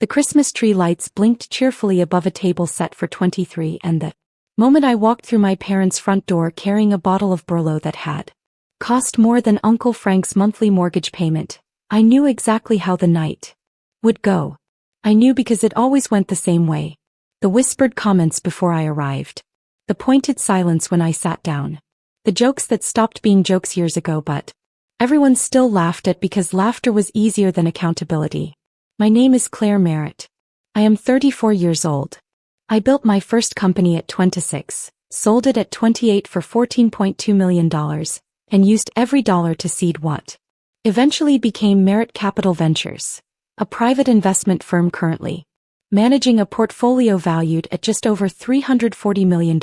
The Christmas tree lights blinked cheerfully above a table set for 23, and the moment I walked through my parents' front door carrying a bottle of Barolo that had cost more than Uncle Frank's monthly mortgage payment, I knew exactly how the night would go. I knew because it always went the same way. The whispered comments before I arrived. The pointed silence when I sat down. The jokes that stopped being jokes years ago but everyone still laughed at because laughter was easier than accountability. My name is Claire Merritt. I am 34 years old. I built my first company at 26, sold it at 28 for $14.2 million, and used every dollar to seed what eventually became Merritt Capital Ventures, a private investment firm currently managing a portfolio valued at just over $340 million.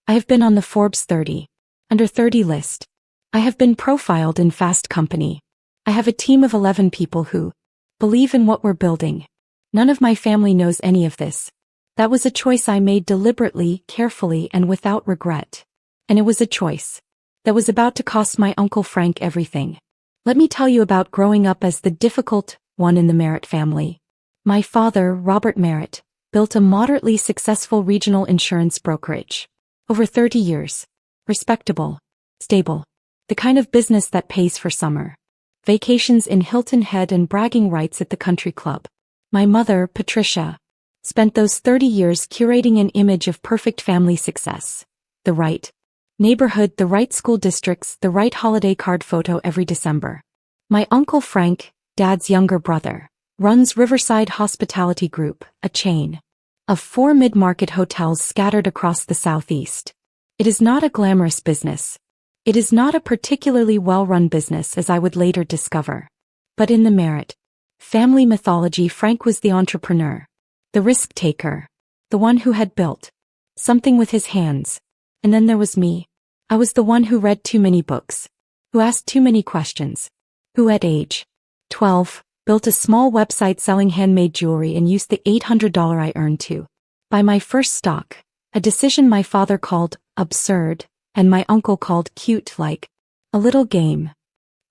I have been on the Forbes 30 under 30 list. I have been profiled in Fast Company. I have a team of 11 people who believe in what we're building. None of my family knows any of this. That was a choice I made deliberately, carefully, and without regret. And it was a choice that was about to cost my Uncle Frank everything. Let me tell you about growing up as the difficult one in the Merritt family. My father, Robert Merritt, built a moderately successful regional insurance brokerage. Over 30 years. Respectable. Stable. The kind of business that pays for summer vacations in Hilton Head and bragging rights at the country club. My mother, Patricia, spent those 30 years curating an image of perfect family success. The right neighborhood, the right school districts, the right holiday card photo every December. My Uncle Frank, Dad's younger brother, runs Riverside Hospitality Group, a chain of 4 mid-market hotels scattered across the Southeast. It is not a glamorous business. It is not a particularly well-run business, as I would later discover. But in the Merritt family mythology, Frank was the entrepreneur, the risk-taker, the one who had built something with his hands. And then there was me. I was the one who read too many books, who asked too many questions, who at age 12 built a small website selling handmade jewelry and used the $800 I earned to buy my first stock, a decision my father called absurd and my uncle called cute, like a little game,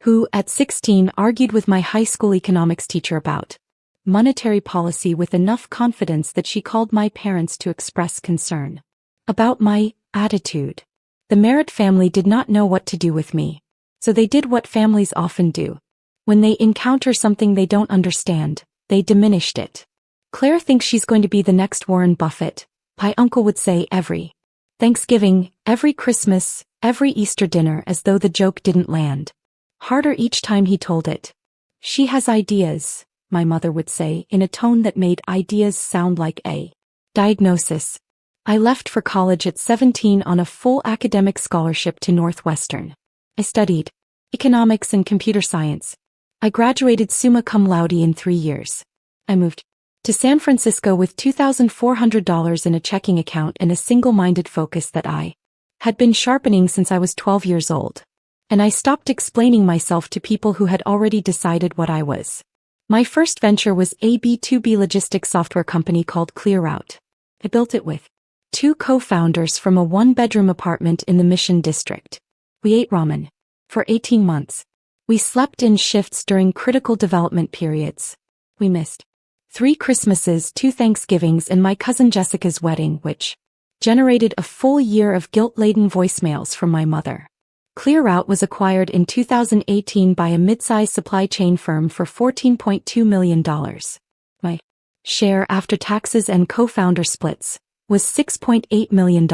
who at 16 argued with my high school economics teacher about monetary policy with enough confidence that she called my parents to express concern about my attitude. The Merritt family did not know what to do with me, so they did what families often do. When they encounter something they don't understand, they diminished it. Claire thinks she's going to be the next Warren Buffett, my uncle would say every Thanksgiving, every Christmas, every Easter dinner, as though the joke didn't land harder each time he told it. She has ideas, my mother would say in a tone that made ideas sound like a diagnosis. I left for college at 17 on a full academic scholarship to Northwestern. I studied economics and computer science. I graduated summa cum laude in 3 years. I moved to San Francisco with $2,400 in a checking account and a single-minded focus that I had been sharpening since I was 12 years old. And I stopped explaining myself to people who had already decided what I was. My first venture was a B2B logistics software company called ClearRoute. I built it with 2 co-founders from a 1-bedroom apartment in the Mission District. We ate ramen for 18 months. We slept in shifts during critical development periods. We missed 3 Christmases, 2 Thanksgivings, and my cousin Jessica's wedding, which generated a full year of guilt-laden voicemails from my mother. ClearRoute was acquired in 2018 by a mid-sized supply chain firm for $14.2 million. My share after taxes and co-founder splits was $6.8 million.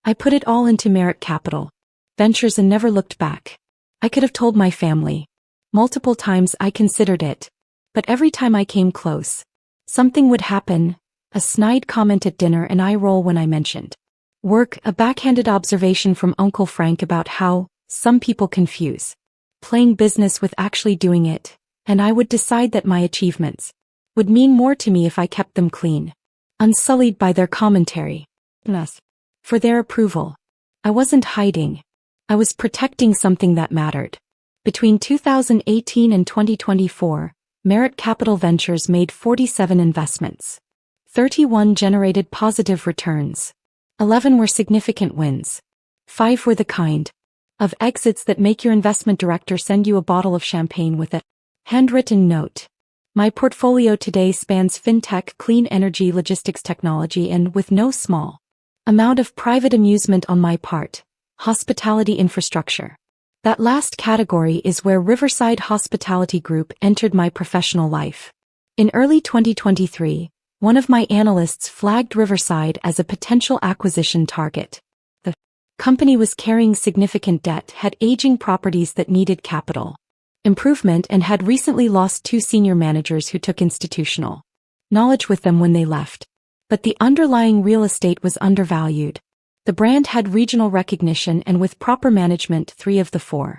I put it all into Merritt Capital Ventures and never looked back. I could have told my family. Multiple times I considered it. But every time I came close, something would happen, a snide comment at dinner, an eye roll when I mentioned work, a backhanded observation from Uncle Frank about how some people confuse playing business with actually doing it, and I would decide that my achievements would mean more to me if I kept them clean, unsullied by their commentary, for their approval. I wasn't hiding. I was protecting something that mattered. Between 2018 and 2024, Merritt Capital Ventures made 47 investments. 31 generated positive returns. 11 were significant wins. 5 were the kind of exits that make your investment director send you a bottle of champagne with a handwritten note. My portfolio today spans fintech, clean energy, logistics technology, and with no small amount of private amusement on my part, hospitality infrastructure. That last category is where Riverside Hospitality Group entered my professional life. In early 2023, one of my analysts flagged Riverside as a potential acquisition target. The company was carrying significant debt, had aging properties that needed capital improvement, and had recently lost 2 senior managers who took institutional knowledge with them when they left. But the underlying real estate was undervalued. The brand had regional recognition, and with proper management, 3 of the 4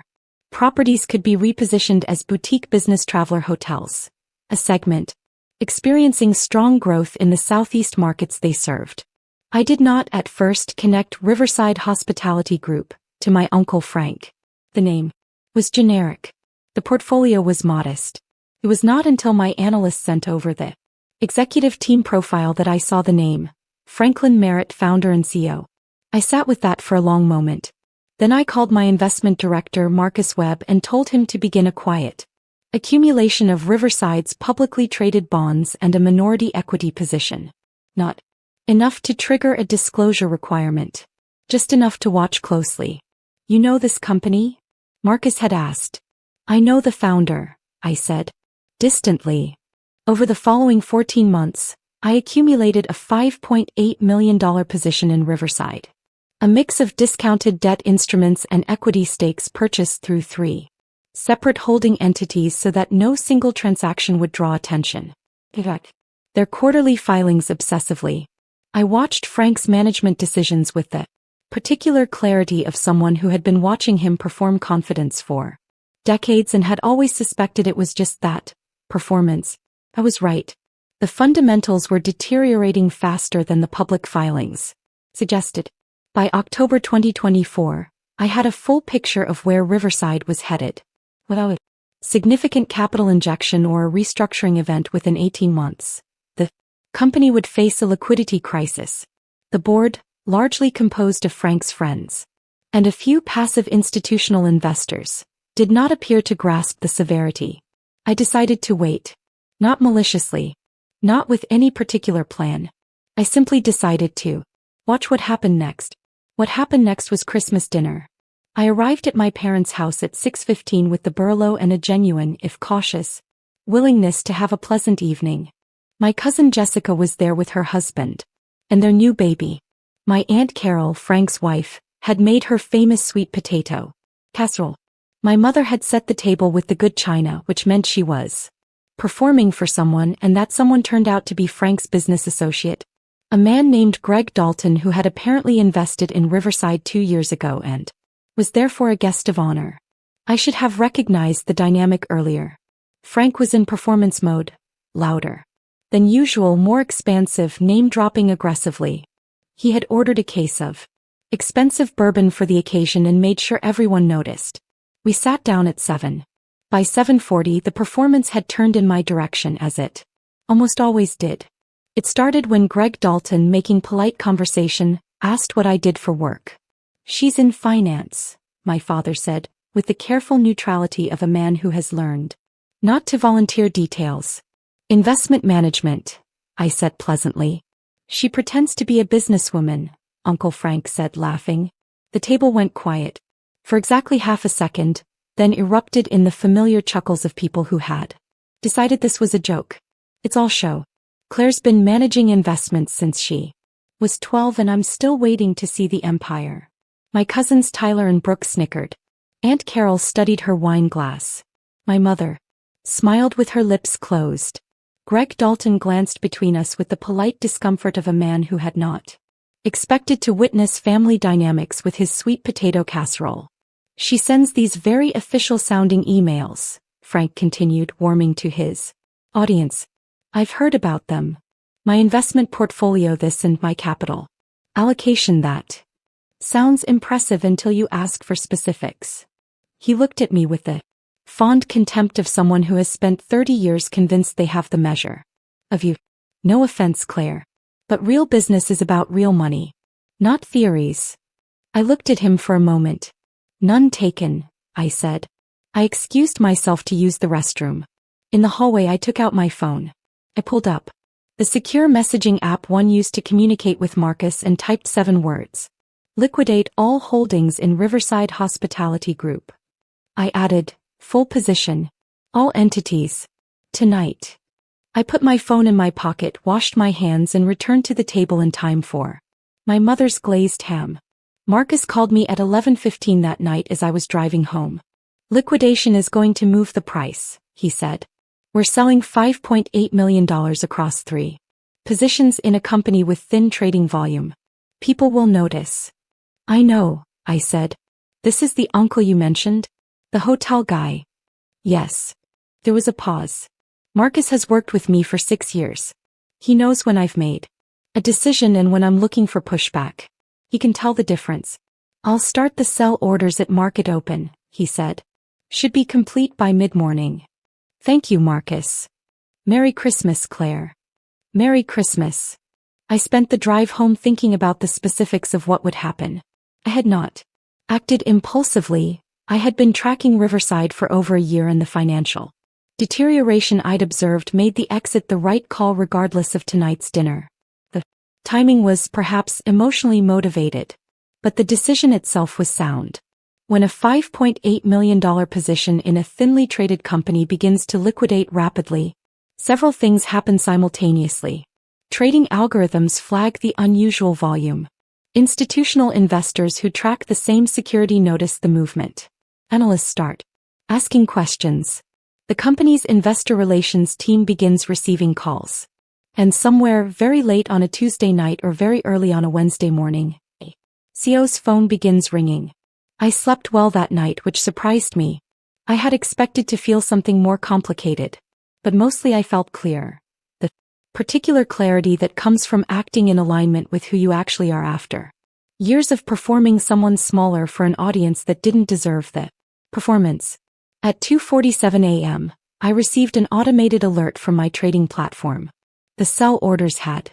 properties could be repositioned as boutique business traveler hotels, a segment experiencing strong growth in the southeast markets they served. I did not at first connect Riverside Hospitality Group to my Uncle Frank. The name was generic. The portfolio was modest. It was not until my analyst sent over the executive team profile that I saw the name, Franklin Merritt, founder and CEO. I sat with that for a long moment. Then I called my investment director, Marcus Webb, and told him to begin a quiet accumulation of Riverside's publicly traded bonds and a minority equity position. Not enough to trigger a disclosure requirement. Just enough to watch closely. You know this company? Marcus had asked. I know the founder, I said, distantly. Over the following 14 months, I accumulated a $5.8 million position in Riverside. A mix of discounted debt instruments and equity stakes purchased through 3 separate holding entities so that no single transaction would draw attention. Their quarterly filings obsessively. I watched Frank's management decisions with the particular clarity of someone who had been watching him perform confidence for decades and had always suspected it was just that, performance. I was right. The fundamentals were deteriorating faster than the public filings suggested. By October 2024, I had a full picture of where Riverside was headed. Without a significant capital injection or a restructuring event within 18 months, the company would face a liquidity crisis. The board, largely composed of Frank's friends and a few passive institutional investors, did not appear to grasp the severity. I decided to wait. Not maliciously. Not with any particular plan. I simply decided to watch what happened next. What happened next was Christmas dinner. I arrived at my parents' house at 6:15 with the Barolo and a genuine, if cautious, willingness to have a pleasant evening. My cousin Jessica was there with her husband and their new baby. My Aunt Carol, Frank's wife, had made her famous sweet potato casserole. My mother had set the table with the good china, which meant she was performing for someone, and that someone turned out to be Frank's business associate, a man named Greg Dalton, who had apparently invested in Riverside 2 years ago and was therefore a guest of honor. I should have recognized the dynamic earlier. Frank was in performance mode, louder than usual, more expansive, name-dropping aggressively. He had ordered a case of expensive bourbon for the occasion and made sure everyone noticed. We sat down at 7. By 7:40, the performance had turned in my direction, as it almost always did. It started when Greg Dalton, making polite conversation, asked what I did for work. She's in finance, my father said, with the careful neutrality of a man who has learned not to volunteer details. Investment management, I said pleasantly. She pretends to be a businesswoman, Uncle Frank said, laughing. The table went quiet for exactly half a second, then erupted in the familiar chuckles of people who had decided this was a joke. It's all show. Claire's been managing investments since she was 12, and I'm still waiting to see the empire. My cousins Tyler and Brooke snickered. Aunt Carol studied her wine glass. My mother smiled with her lips closed. Greg Dalton glanced between us with the polite discomfort of a man who had not expected to witness family dynamics with his sweet potato casserole. She sends these very official-sounding emails, Frank continued, warming to his audience. I've heard about them. My investment portfolio this and my capital allocation that. Sounds impressive until you ask for specifics. He looked at me with the fond contempt of someone who has spent 30 years convinced they have the measure of you. No offense, Claire, but real business is about real money, not theories. I looked at him for a moment. None taken, I said. I excused myself to use the restroom. In the hallway I took out my phone. I pulled up the secure messaging app one used to communicate with Marcus and typed 7 words. Liquidate all holdings in Riverside Hospitality Group. I added, full position. All entities. Tonight. I put my phone in my pocket, washed my hands and returned to the table in time for my mother's glazed ham. Marcus called me at 11:15 that night as I was driving home. Liquidation is going to move the price, he said. We're selling $5.8 million across 3 positions in a company with thin trading volume. People will notice. I know, I said. This is the uncle you mentioned? The hotel guy. Yes. There was a pause. Marcus has worked with me for 6 years. He knows when I've made a decision and when I'm looking for pushback. He can tell the difference. I'll start the sell orders at market open, he said. Should be complete by mid-morning. Thank you, Marcus. Merry Christmas, Claire. Merry Christmas. I spent the drive home thinking about the specifics of what would happen. I had not acted impulsively. I had been tracking Riverside for over a year, and the financial deterioration I'd observed made the exit the right call regardless of tonight's dinner. The timing was perhaps emotionally motivated, but the decision itself was sound. When a $5.8 million position in a thinly traded company begins to liquidate rapidly, several things happen simultaneously. Trading algorithms flag the unusual volume. Institutional investors who track the same security notice the movement. Analysts start asking questions. The company's investor relations team begins receiving calls. And somewhere very late on a Tuesday night or very early on a Wednesday morning, a CEO's phone begins ringing. I slept well that night, which surprised me. I had expected to feel something more complicated, but mostly I felt clear. The particular clarity that comes from acting in alignment with who you actually are after years of performing someone smaller for an audience that didn't deserve the performance. At 2:47 a.m., I received an automated alert from my trading platform. The sell orders had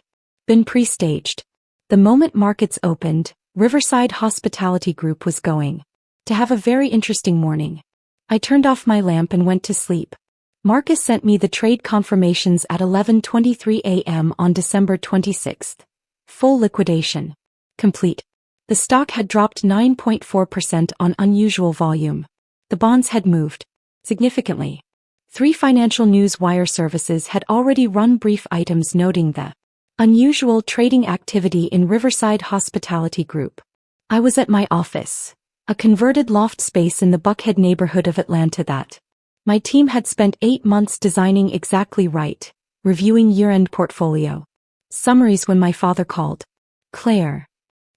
been pre-staged. The moment markets opened, Riverside Hospitality Group was going to have a very interesting morning. I turned off my lamp and went to sleep. Marcus sent me the trade confirmations at 11:23 a.m. on December 26th. Full liquidation. Complete. The stock had dropped 9.4% on unusual volume. The bonds had moved significantly. 3 financial news wire services had already run brief items noting the unusual trading activity in Riverside Hospitality Group. I was at my office, a converted loft space in the Buckhead neighborhood of Atlanta that my team had spent 8 months designing exactly right, reviewing year-end portfolio summaries when my father called. Claire.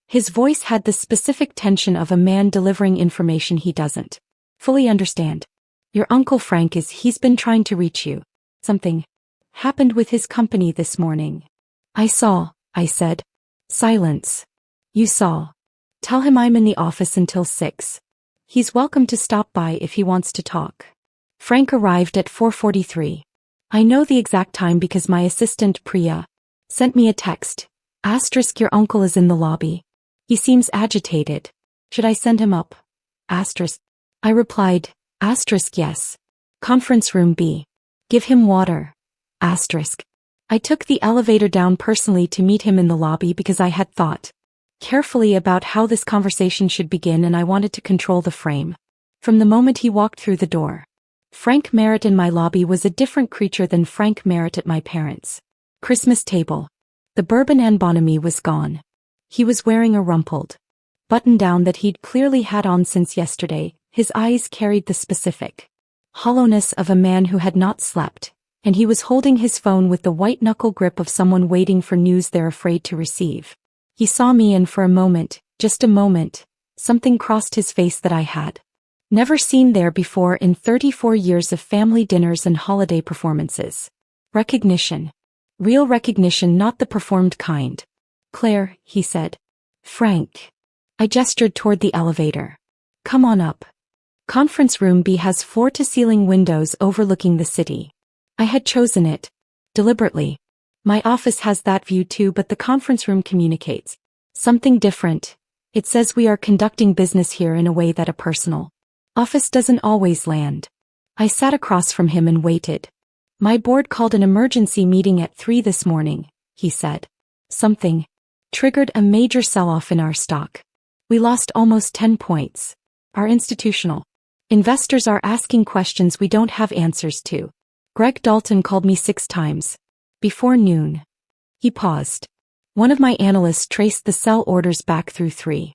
His voice had the specific tension of a man delivering information he doesn't fully understand. Your Uncle Frank he's been trying to reach you. Something happened with his company this morning. I saw, I said. Silence. You saw. Tell him I'm in the office until 6. He's welcome to stop by if he wants to talk. Frank arrived at 4:43. I know the exact time because my assistant Priya sent me a text. Asterisk, your uncle is in the lobby. He seems agitated. Should I send him up? Asterisk. I replied, asterisk yes. Conference room B. Give him water. Asterisk. I took the elevator down personally to meet him in the lobby because I had thought carefully about how this conversation should begin, and I wanted to control the frame. From the moment he walked through the door, Frank Merritt in my lobby was a different creature than Frank Merritt at my parents' Christmas table. The bourbon and bonhomie was gone. He was wearing a rumpled button-down that he'd clearly had on since yesterday. His eyes carried the specific hollowness of a man who had not slept, and he was holding his phone with the white-knuckle grip of someone waiting for news they're afraid to receive. He saw me, and for a moment, just a moment, something crossed his face that I had never seen there before in 34 years of family dinners and holiday performances. Recognition. Real recognition, not the performed kind. Claire, he said. Frank. I gestured toward the elevator. Come on up. Conference room B has floor-to-ceiling windows overlooking the city. I had chosen it deliberately. My office has that view too, but the conference room communicates something different. It says we are conducting business here in a way that a personal office doesn't always land. I sat across from him and waited. My board called an emergency meeting at 3 this morning, he said. Something triggered a major sell-off in our stock. We lost almost 10 points. Our institutional investors are asking questions we don't have answers to. Greg Dalton called me 6 times. Before noon. He paused. One of my analysts traced the sell orders back through 3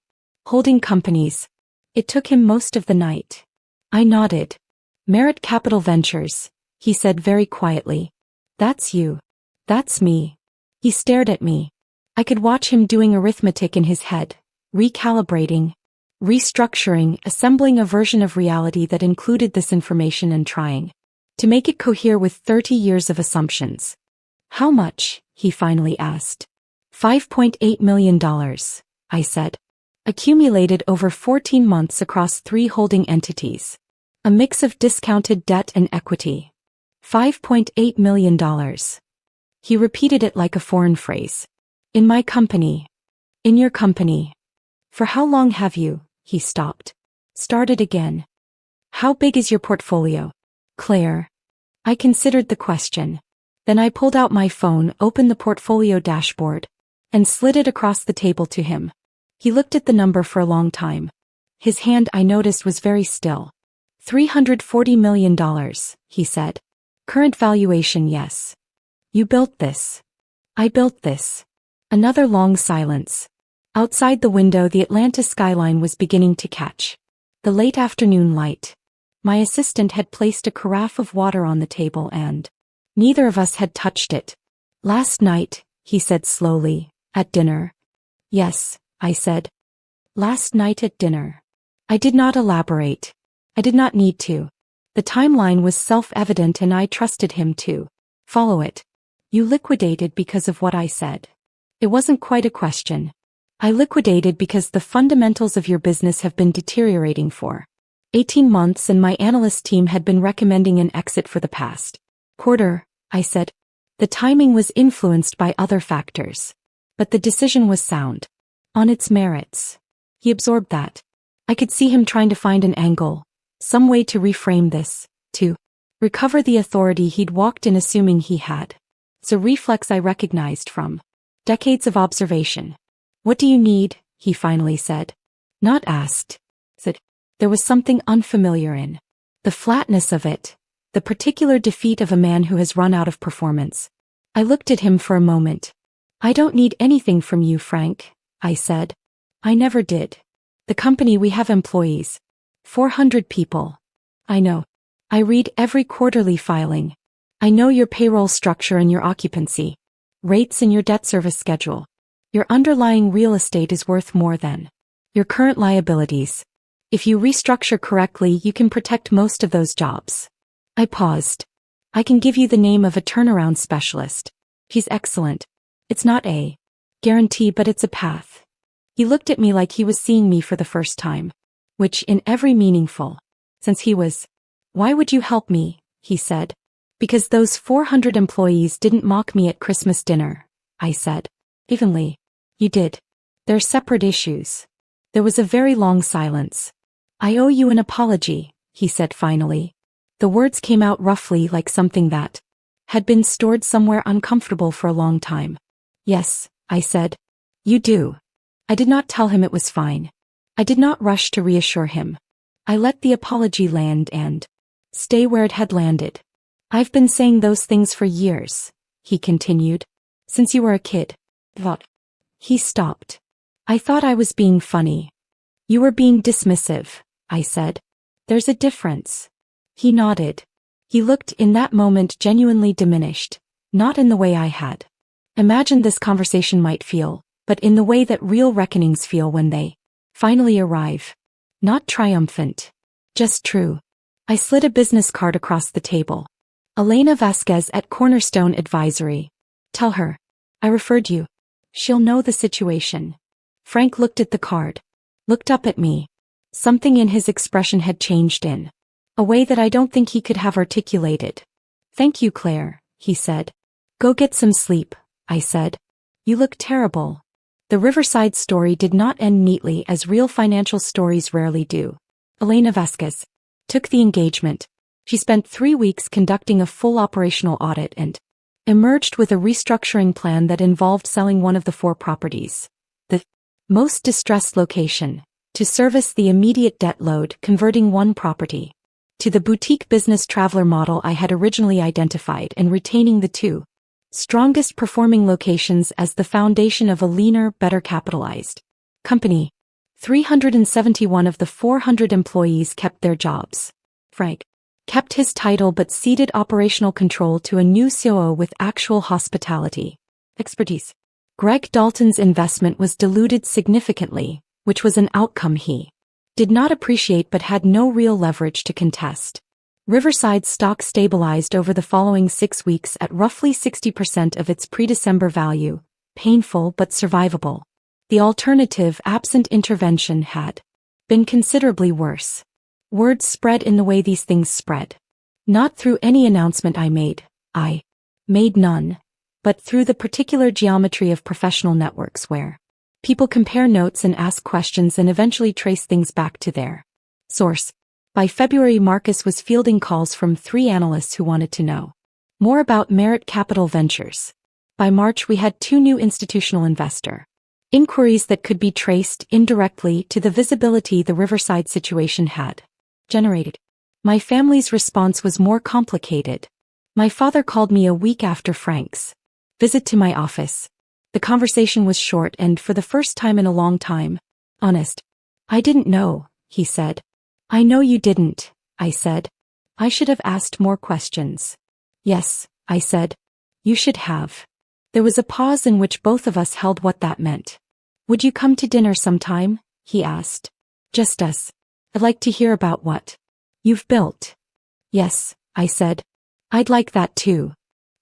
holding companies. It took him most of the night. I nodded. Merritt Capital Ventures, he said very quietly. That's you. That's me. He stared at me. I could watch him doing arithmetic in his head, recalibrating, restructuring, assembling a version of reality that included this information and trying to make it cohere with 30 years of assumptions. How much? He finally asked. $5.8 million, I said. Accumulated over 14 months across 3 holding entities. A mix of discounted debt and equity. $5.8 million. He repeated it like a foreign phrase. In my company. In your company. For how long have you? He stopped. Started again. How big is your portfolio? Claire. I considered the question. Then I pulled out my phone, opened the portfolio dashboard, and slid it across the table to him. He looked at the number for a long time. His hand, I noticed, was very still. $340 million, he said. Current valuation, yes. You built this. I built this. Another long silence. Outside the window, the Atlanta skyline was beginning to catch the late afternoon light. My assistant had placed a carafe of water on the table and neither of us had touched it. Last night, he said slowly, at dinner. Yes, I said. Last night at dinner. I did not elaborate. I did not need to. The timeline was self-evident and I trusted him to follow it. You liquidated because of what I said. It wasn't quite a question. I liquidated because the fundamentals of your business have been deteriorating for 18 months and my analyst team had been recommending an exit for the past quarter, I said. The timing was influenced by other factors. But the decision was sound. On its merits. He absorbed that. I could see him trying to find an angle, some way to reframe this, to recover the authority he'd walked in assuming he had. It's a reflex I recognized from decades of observation. What do you need? He finally said. Not asked. Said. There was something unfamiliar in the flatness of it. The particular defeat of a man who has run out of performance. I looked at him for a moment. I don't need anything from you, Frank, I said. I never did. The company, we have employees. 400 people. I know. I read every quarterly filing. I know your payroll structure and your occupancy rates and your debt service schedule. Your underlying real estate is worth more than your current liabilities. If you restructure correctly, you can protect most of those jobs. I paused. I can give you the name of a turnaround specialist. He's excellent. It's not a guarantee, but it's a path. He looked at me like he was seeing me for the first time, which in every meaningful sense he was. Why would you help me? He said. Because those 400 employees didn't mock me at Christmas dinner, I said. Evenly. You did. They're separate issues. There was a very long silence. I owe you an apology, he said finally. The words came out roughly like something that had been stored somewhere uncomfortable for a long time. Yes, I said. You do. I did not tell him it was fine. I did not rush to reassure him. I let the apology land and stay where it had landed. I've been saying those things for years, he continued. Since you were a kid. Thought. He stopped. I thought I was being funny. You were being dismissive, I said. There's a difference. He nodded. He looked in that moment genuinely diminished, not in the way I had imagined this conversation might feel, but in the way that real reckonings feel when they finally arrive. Not triumphant. Just true. I slid a business card across the table. Elena Vasquez at Cornerstone Advisory. Tell her. I referred you. She'll know the situation. Frank looked at the card. Looked up at me. Something in his expression had changed in a way that I don't think he could have articulated. Thank you, Claire, he said. Go get some sleep, I said. You look terrible. The Riverside story did not end neatly as real financial stories rarely do. Elena Vasquez took the engagement. She spent 3 weeks conducting a full operational audit and emerged with a restructuring plan that involved selling one of the 4 properties, the most distressed location, to service the immediate debt load, converting one property to the boutique business traveler model I had originally identified, and retaining the 2 strongest performing locations as the foundation of a leaner, better capitalized company. 371 of the 400 employees kept their jobs. Frank kept his title but ceded operational control to a new COO with actual hospitality expertise. Greg Dalton's investment was diluted significantly, which was an outcome he did not appreciate but had no real leverage to contest. Riverside's stock stabilized over the following 6 weeks at roughly 60% of its pre-December value, painful but survivable. The alternative, absent intervention, had been considerably worse. Word spread in the way these things spread. Not through any announcement I made none, but through the particular geometry of professional networks where people compare notes and ask questions and eventually trace things back to their source. By February, Marcus was fielding calls from 3 analysts who wanted to know more about Merritt Capital Ventures. By March, we had 2 new institutional investor inquiries that could be traced indirectly to the visibility the Riverside situation had generated. My family's response was more complicated. My father called me a week after Frank's visit to my office. The conversation was short and, for the first time in a long time, honest. "I didn't know," he said. "I know you didn't," I said. "I should have asked more questions." "Yes," I said. "You should have." There was a pause in which both of us held what that meant. "Would you come to dinner sometime?" he asked. "Just us. I'd like to hear about what you've built." "Yes," I said. "I'd like that too."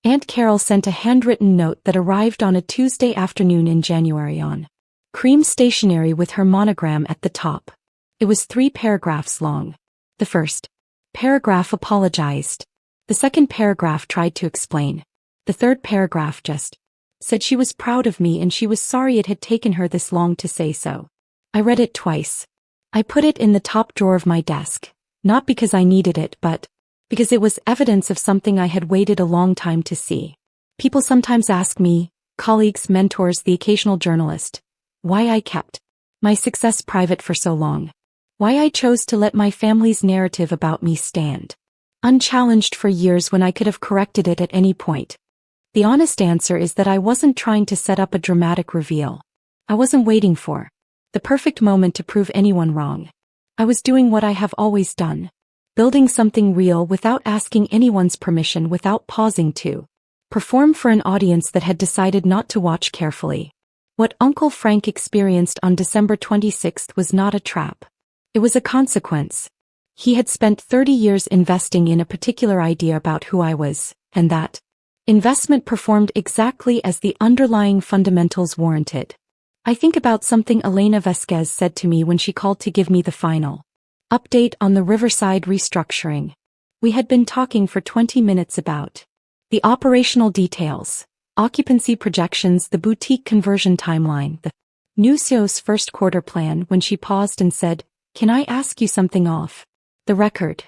Aunt Carol sent a handwritten note that arrived on a Tuesday afternoon in January on cream stationery with her monogram at the top. It was 3 paragraphs long. The first paragraph apologized. The second paragraph tried to explain. The third paragraph just said she was proud of me and she was sorry it had taken her this long to say so. I read it twice. I put it in the top drawer of my desk, not because I needed it but because it was evidence of something I had waited a long time to see. People sometimes ask me, colleagues, mentors, the occasional journalist, why I kept my success private for so long. Why I chose to let my family's narrative about me stand unchallenged for years when I could have corrected it at any point. The honest answer is that I wasn't trying to set up a dramatic reveal. I wasn't waiting for the perfect moment to prove anyone wrong. I was doing what I have always done. Building something real without asking anyone's permission, without pausing to perform for an audience that had decided not to watch carefully. What Uncle Frank experienced on December 26th was not a trap. It was a consequence. He had spent 30 years investing in a particular idea about who I was, and that investment performed exactly as the underlying fundamentals warranted. I think about something Elena Vasquez said to me when she called to give me the final update on the Riverside restructuring. We had been talking for 20 minutes about the operational details, occupancy projections, the boutique conversion timeline, the new CEO's first quarter plan, when she paused and said, "Can I ask you something off the record?"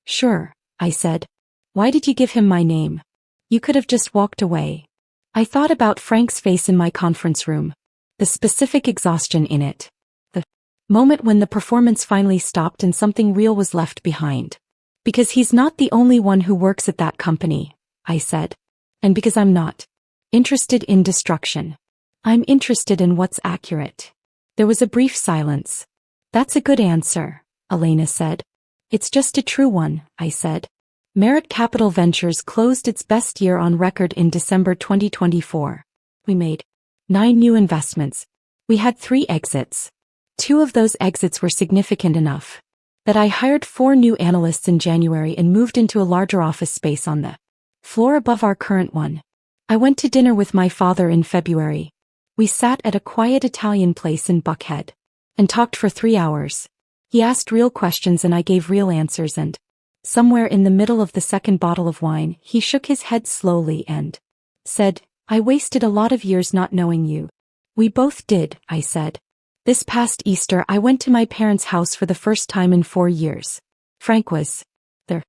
"Sure," I said. "Why did you give him my name? You could have just walked away." I thought about Frank's face in my conference room, the specific exhaustion in it. The moment when the performance finally stopped and something real was left behind. "Because he's not the only one who works at that company," I said. "And because I'm not interested in destruction. I'm interested in what's accurate." There was a brief silence. "That's a good answer," Elena said. "It's just a true one," I said. Merritt Capital Ventures closed its best year on record in December 2024. We made 9 new investments. We had 3 exits. 2 of those exits were significant enough that I hired 4 new analysts in January and moved into a larger office space on the floor above our current one. I went to dinner with my father in February. We sat at a quiet Italian place in Buckhead and talked for 3 hours. He asked real questions and I gave real answers, and somewhere in the middle of the second bottle of wine, he shook his head slowly and said, "I wasted a lot of years not knowing you." "We both did," I said. "This past Easter I went to my parents' house for the first time in 4 years. Frank was there.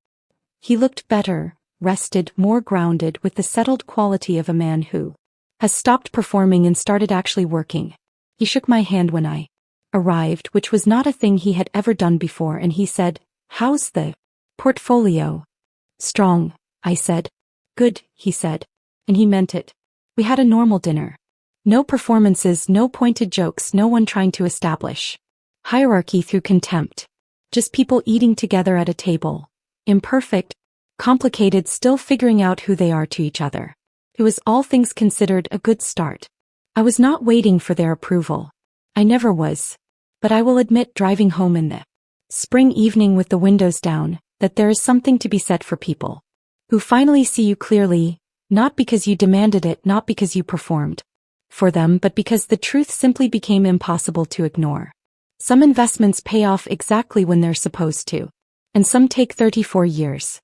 He looked better, rested, more grounded, with the settled quality of a man who has stopped performing and started actually working. He shook my hand when I arrived, which was not a thing he had ever done before, and he said, "How's the portfolio?" "Strong," I said. "Good," he said. And he meant it. We had a normal dinner. No performances, no pointed jokes, no one trying to establish hierarchy through contempt. Just people eating together at a table. Imperfect, complicated, still figuring out who they are to each other. It was, all things considered, a good start. I was not waiting for their approval. I never was. But I will admit, driving home in the spring evening with the windows down, that there is something to be said for people who finally see you clearly, not because you demanded it, not because you performed for them, but because the truth simply became impossible to ignore. Some investments pay off exactly when they're supposed to, and some take 34 years.